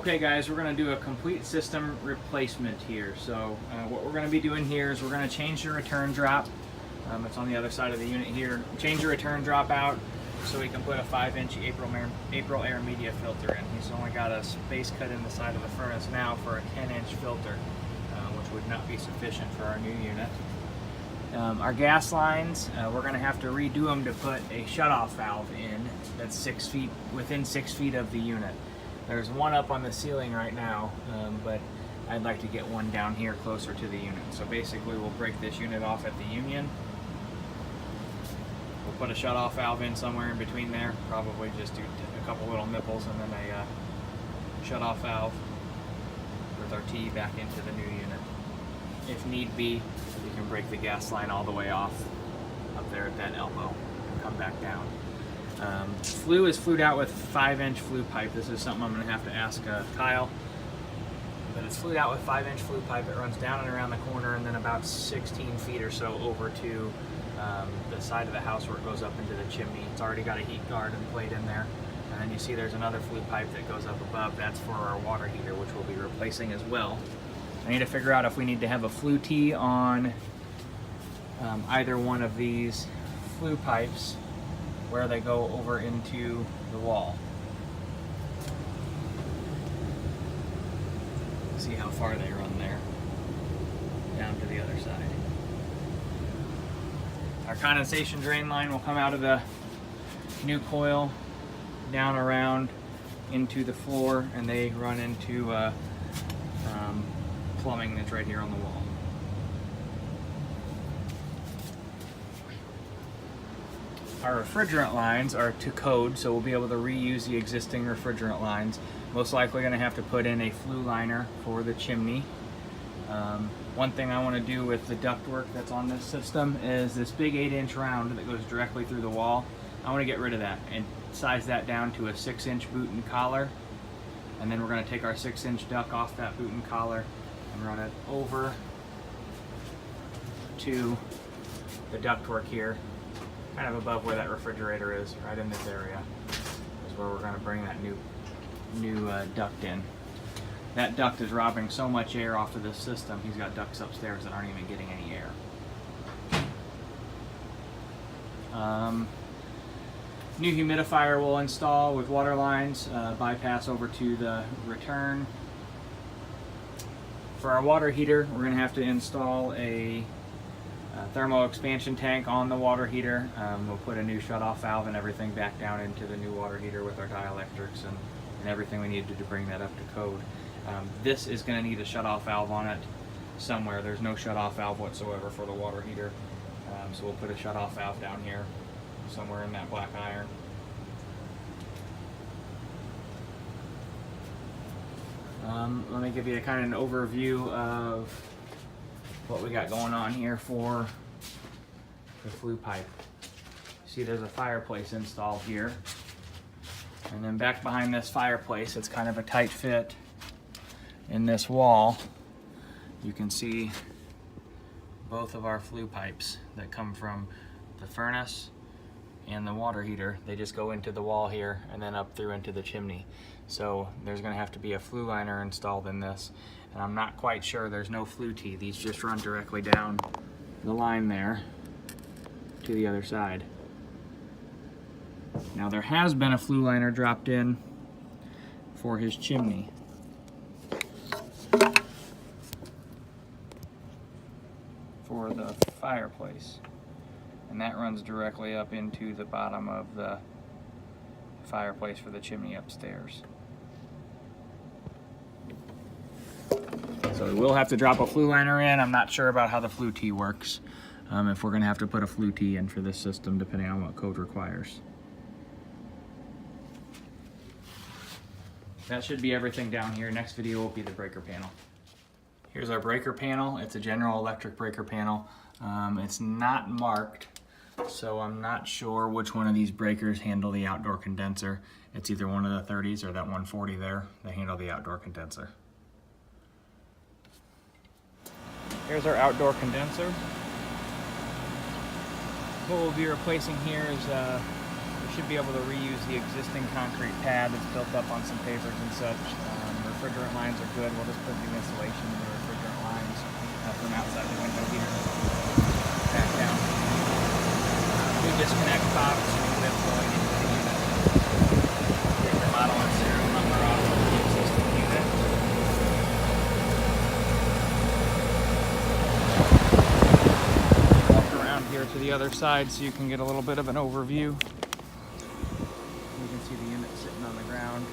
Okay guys, we're going to do a complete system replacement here. So what we're going to be doing here is we're going to change the return drop. It's on the other side of the unit here. Change the return drop out so we can put a 5-inch April Air media filter in. He's only got a space cut in the side of the furnace now for a 10-inch filter, which would not be sufficient for our new unit. Our gas lines, we're going to have to redo them to put a shutoff valve in that's 6 feet, within 6 feet of the unit. There's one up on the ceiling right now, but I'd like to get one down here closer to the unit. So basically we'll break this unit off at the union. We'll put a shutoff valve in somewhere in between there, probably just do a couple little nipples and then a shutoff valve with our T back into the new unit. If need be, we can break the gas line all the way off up there at that elbow and come back down. Flue is flued out with 5-inch flue pipe. This is something I'm going to have to ask Kyle. But it's flued out with 5-inch flue pipe. It runs down and around the corner and then about 16 feet or so over to the side of the house where it goes up into the chimney. It's already got a heat guard and plate in there. And then you see there's another flue pipe that goes up above. That's for our water heater, which we'll be replacing as well. I need to figure out if we need to have a flue tee on either one of these flue pipes where they go over into the wall. See how far they run there, down to the other side. Our condensation drain line will come out of the new coil, down around into the floor, and they run into plumbing that's right here on the wall. Our refrigerant lines are to code, so we'll be able to reuse the existing refrigerant lines. Most likely going to have to put in a flue liner for the chimney. One thing I want to do with the ductwork that's on this system is this big 8-inch round that goes directly through the wall. I want to get rid of that and size that down to a 6-inch boot and collar. And then we're going to take our 6-inch duct off that boot and collar and run it over to the ductwork here, kind of above where that refrigerator is, right in this area is where we're going to bring that new duct in. That duct is robbing so much air off of this system. He's got ducts upstairs that aren't even getting any air. New humidifier we'll install with water lines, bypass over to the return. For our water heater, we're going to have to install a thermal expansion tank on the water heater. We'll put a new shutoff valve and everything back down into the new water heater with our dielectrics and everything we needed to bring that up to code. This is going to need a shutoff valve on it somewhere. There's no shutoff valve whatsoever for the water heater. So we'll put a shutoff valve down here somewhere in that black iron. Let me give you a kind of an overview of what we got going on here for the flue pipe. See, there's a fireplace installed here, and then back behind this fireplace, it's kind of a tight fit in this wall. You can see both of our flue pipes that come from the furnace and the water heater. They just go into the wall here and then up through into the chimney. So there's going to have to be a flue liner installed in this, and I'm not quite sure. There's no flue tee. These just run directly down the line there to the other side. Now there has been a flue liner dropped in for his chimney. For the fireplace, and that runs directly up into the bottom of the fireplace for the chimney upstairs. So we will have to drop a flue liner in. I'm not sure about how the flue tee works, if we're going to have to put a flue tee in for this system, depending on what code requires. That should be everything down here. Next video will be the breaker panel. Here's our breaker panel. It's a General Electric breaker panel. It's not marked, so I'm not sure which one of these breakers handle the outdoor condenser. It's either one of the 30s or that 140 there. They handle the outdoor condenser. Here's our outdoor condenser. What we'll be replacing here is we should be able to reuse the existing concrete pad that's built up on some papers and such. refrigerant lines are good. We'll just put new insulation in the refrigerant lines from outside the window here. Back down. New disconnect box that's going into the unit. Take the model and serial number off of the existing unit. Walk around here to the other side so you can get a little bit of an overview. You can see the unit sitting on the ground.